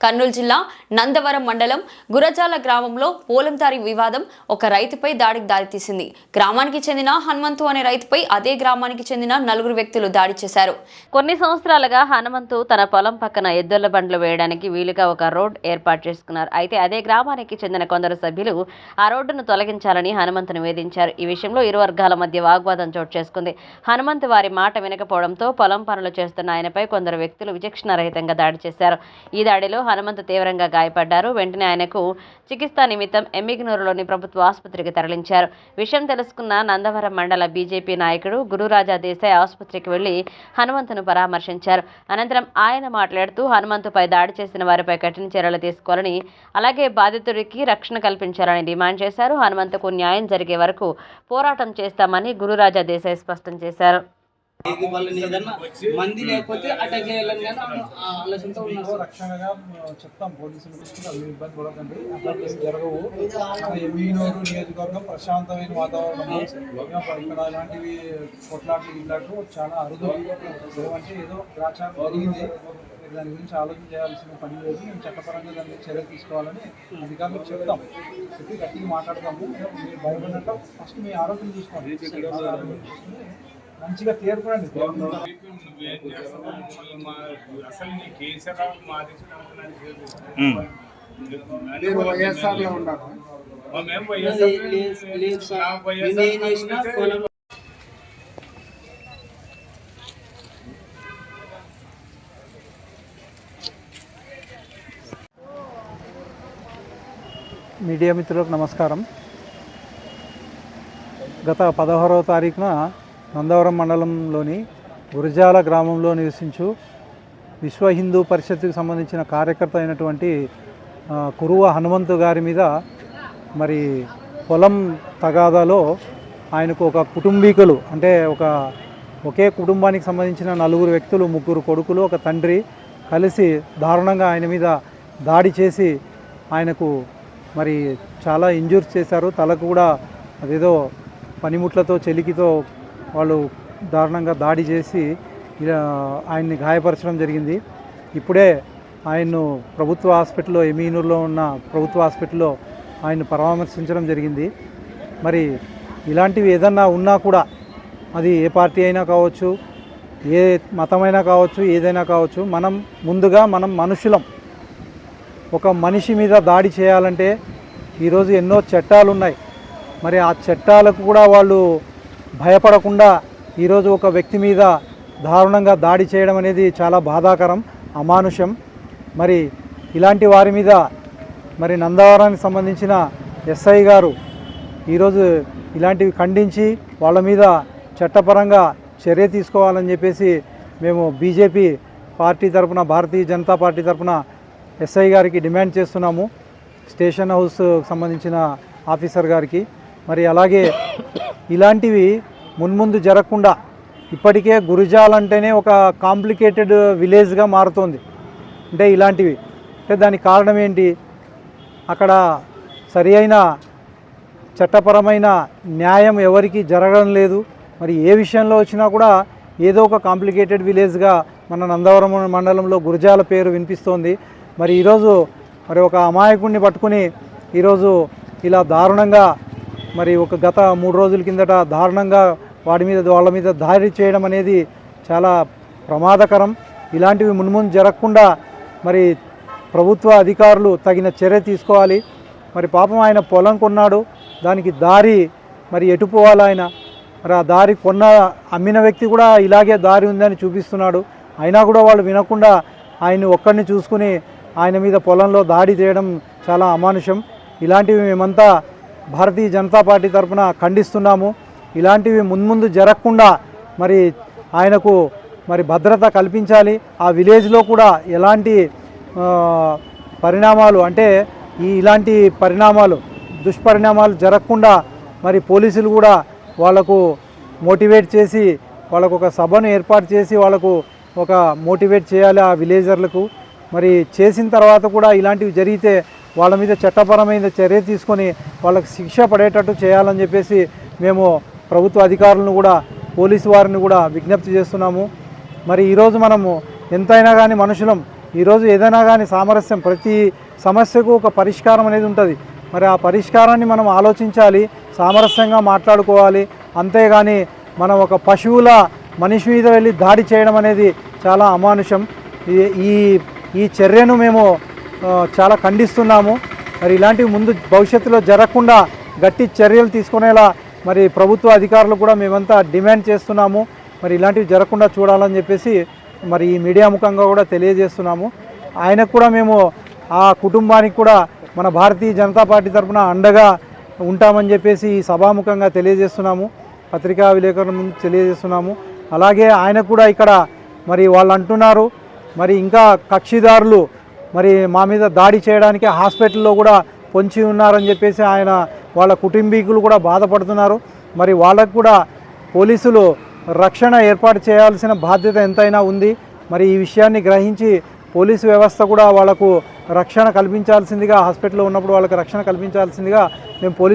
కర్నూలు జిల్లా నందవరం మండలం గురజాల గ్రామంలో పోలంతారి వివాదం ఒక రైతుపై దాడికి దారితీసింది. గ్రామానికి చెందిన హనుమంతు అనే రైతుపై అదే గ్రామానికి చెందిన నలుగురు వ్యక్తులు దాడి చేశారు. కొన్ని సంవత్సరాలుగా హనుమంతు తన పొలం పక్కన ఎద్దుల బండ్లు వేయడానికి వీలుగా ఒక రోడ్ ఏర్పాటు చేసుకున్నారు. అయితే అదే గ్రామానికి చెందిన కొందరు సభ్యులు ఆ రోడ్డును తొలగించాలని హనుమంతును వేధించారు. ఈ విషయంలో ఇరు వర్గాల మధ్య వాగ్వాదం చోటు చేసుకుంది. హనుమంతు వారి మాట వినకపోవడంతో పొలం పనులు చేస్తున్న ఆయనపై కొందరు వ్యక్తులు విచక్షణారహితంగా దాడి చేశారు. ఈ దాడిలో హనుమంతు తీవ్రంగా గాయపడ్డారు. వెంటనే ఆయనకు చికిత్స నిమిత్తం ఎమ్మిగనూరులోని ప్రభుత్వ ఆసుపత్రికి తరలించారు. విషయం తెలుసుకున్న నందవరం మండల బీజేపీ నాయకుడు గురురాజా దేశాయ్ ఆసుపత్రికి వెళ్లి హనుమంతును పరామర్శించారు. అనంతరం ఆయన మాట్లాడుతూ హనుమంతుపై దాడి చేసిన వారిపై కఠిన చర్యలు తీసుకోవాలని, అలాగే బాధితుడికి రక్షణ కల్పించాలని డిమాండ్ చేశారు. హనుమంతుకు న్యాయం జరిగే వరకు పోరాటం చేస్తామని గురురాజా దేశాయ్ స్పష్టం చేశారు. మంది లేకపోతే అటాక్ చేయాలని ఆలోచనతో ఉన్నారు. రక్షణగా చెప్తాం పోలీసులు, మీరు ఇబ్బంది పడకండి, అట్లా జరగవు. ఎమ్మిగనూరు నియోజకవర్గం ప్రశాంతమైన వాతావరణం, ఇక్కడ ఇలాంటివి కొట్లాట్లు ఇట్లాంటి చాలా అరుదు. ఏమంటే ఏదో గ్రాచారం జరిగింది, దాని గురించి ఆలోచన చేయాల్సిన పని లేదు. మేము చట్టపరంగా దాని చర్యలు తీసుకోవాలని అధికారులకు చెప్తాం, చెప్పి గట్టిగా మాట్లాడతాము. మీరు భయపడినట్టు ఫస్ట్ మీ ఆరోగ్యం చూసుకోండి, మంచిగా తీరుకోండి. మీడియా మిత్రులకు నమస్కారం. గత 16వ తారీఖున నందవరం మండలంలోని గురజాల గ్రామంలో నివసించు విశ్వ హిందూ పరిషత్తుకు సంబంధించిన కార్యకర్త అయినటువంటి కురువ హనుమంతు గారి మీద మరి పొలం తగాదాలో ఆయనకు ఒక కుటుంబీకులు, అంటే ఒకే కుటుంబానికి సంబంధించిన నలుగురు వ్యక్తులు, ముగ్గురు కొడుకులు, ఒక తండ్రి కలిసి దారుణంగా ఆయన మీద దాడి చేసి ఆయనకు మరి చాలా ఇంజూర్స్ చేశారు. తలకు కూడా అదేదో పనిముట్లతో చెలికితో వాళ్ళు దారుణంగా దాడి చేసి ఆయన్ని గాయపరచడం జరిగింది. ఇప్పుడే ఆయన్ను ప్రభుత్వ హాస్పిటల్లో, ఎమ్మిగనూరులో ఉన్న ప్రభుత్వ హాస్పిటల్లో ఆయన్ను పరామర్శించడం జరిగింది. మరి ఇలాంటివి ఏదన్నా ఉన్నా కూడా అది ఏ పార్టీ అయినా కావచ్చు, ఏ మతమైనా కావచ్చు, ఏదైనా కావచ్చు, ముందుగా మనం మనుషులం. ఒక మనిషి మీద దాడి చేయాలంటే ఈరోజు ఎన్నో చట్టాలు ఉన్నాయి. మరి ఆ చట్టాలకు కూడా వాళ్ళు భయపడకుండా ఈరోజు ఒక వ్యక్తి మీద దారుణంగా దాడి చేయడం అనేది చాలా బాధాకరం, అమానుషం. మరి ఇలాంటి వారి మీద మరి నందవరానికి సంబంధించిన ఎస్ఐ గారు ఈరోజు ఇలాంటివి ఖండించి వాళ్ళ మీద చట్టపరంగా చర్య తీసుకోవాలని చెప్పేసి మేము బీజేపీ పార్టీ తరఫున, భారతీయ జనతా పార్టీ తరఫున ఎస్ఐ గారికి డిమాండ్ చేస్తున్నాము, స్టేషన్ హౌస్ సంబంధించిన ఆఫీసర్ గారికి. మరి అలాగే ఇలాంటివి మున్ముందు జరగకుండా, ఇప్పటికే గురజాల అంటేనే ఒక కాంప్లికేటెడ్ విలేజ్గా మారుతోంది. అంటే ఇలాంటివి అంటే దానికి కారణం ఏంటి? అక్కడ సరి అయిన చట్టపరమైన న్యాయం ఎవరికి జరగడం లేదు. మరి ఏ విషయంలో వచ్చినా కూడా ఏదో ఒక కాంప్లికేటెడ్ విలేజ్గా మన నందవరం మండలంలో గురజాల పేరు వినిపిస్తోంది. మరి ఈరోజు మరి ఒక అమాయకుడిని పట్టుకుని ఈరోజు ఇలా దారుణంగా, మరి గత 3 రోజుల కిందట దారుణంగా వాళ్ళ మీద దాడి చేయడం అనేది చాలా ప్రమాదకరం. ఇలాంటివి మున్ముందు జరగకుండా మరి ప్రభుత్వ అధికారులు తగిన చర్య తీసుకోవాలి. మరి పాపం ఆయన పొలం కొన్నాడు, దానికి దారి మరి ఎటు పోవాలి ఆయన? మరి ఆ దారి అమ్మిన వ్యక్తి కూడా ఇలాగే దారి ఉందని చూపిస్తున్నాడు. అయినా కూడా వాళ్ళు వినకుండా ఆయన్ని ఒక్కడిని చూసుకుని ఆయన మీద పొలంలో దాడి చేయడం చాలా అమానుషం. ఇలాంటివి మేమంతా భారతీయ జనతా పార్టీ తరఫున ఖండిస్తున్నాము. ఇలాంటివి మున్ముందు జరగకుండా మరి ఆయనకు మరి భద్రత కల్పించాలి. ఆ విలేజ్లో కూడా ఎలాంటి పరిణామాలు, అంటే ఇలాంటి దుష్పరిణామాలు జరగకుండా మరి పోలీసులు కూడా వాళ్లకు మోటివేట్ చేసి, వాళ్ళకు ఒక సభను ఏర్పాటు చేసి వాళ్ళకు ఒక మోటివేట్ చేయాలి ఆ విలేజర్లకు. మరి చేసిన తర్వాత కూడా ఇలాంటివి జరిగితే వాళ్ళ మీద చట్టపరమైన చర్య తీసుకొని వాళ్ళకి శిక్ష పడేటట్టు చేయాలని చెప్పేసి మేము ప్రభుత్వ అధికారులను కూడా, పోలీసు వారిని కూడా విజ్ఞప్తి చేస్తున్నాము. మరి ఈరోజు మనము ఎంతైనా కానీ మనుషులం, ఈరోజు ఏదైనా కానీ సామరస్యం, ప్రతి సమస్యకు ఒక పరిష్కారం అనేది ఉంటుంది. మరి ఆ పరిష్కారాన్ని మనం ఆలోచించాలి, సామరస్యంగా మాట్లాడుకోవాలి. అంతేగాని మనం ఒక పశువుల మనిషి మీద వెళ్ళి దాడి చేయడం అనేది చాలా అమానుషం. ఈ చర్యను మేము చాలా ఖండిస్తున్నాము. మరి ఇలాంటివి ముందు భవిష్యత్తులో జరగకుండా గట్టి చర్యలు తీసుకునేలా మరి ప్రభుత్వ అధికారులు కూడా మేమంతా డిమాండ్ చేస్తున్నాము. మరి ఇలాంటివి జరగకుండా చూడాలని చెప్పేసి మరి ఈ మీడియా ముఖంగా కూడా తెలియజేస్తున్నాము. ఆయనకు కూడా మేము ఆ కుటుంబానికి కూడా మన భారతీయ జనతా పార్టీ తరఫున అండగా ఉంటామని చెప్పేసి ఈ సభాముఖంగా తెలియజేస్తున్నాము, పత్రికా విలేకరుల ముందు తెలియజేస్తున్నాము. అలాగే ఆయనకు కూడా ఇక్కడ మరి వాళ్ళు అంటున్నారు మరి ఇంకా కక్షిదారులు మరి మా మీద దాడి చేయడానికి హాస్పిటల్లో కూడా పొంచి ఉన్నారని చెప్పేసి ఆయన వాళ్ళ కుటుంబీకులు కూడా బాధపడుతున్నారు. మరి వాళ్ళకు కూడా పోలీసులు రక్షణ ఏర్పాటు చేయాల్సిన బాధ్యత ఎంతైనా ఉంది. మరి ఈ విషయాన్ని గ్రహించి పోలీసు వ్యవస్థ కూడా వాళ్ళకు రక్షణ కల్పించాల్సిందిగా, హాస్పిటల్లో ఉన్నప్పుడు వాళ్ళకి రక్షణ కల్పించాల్సిందిగా మేము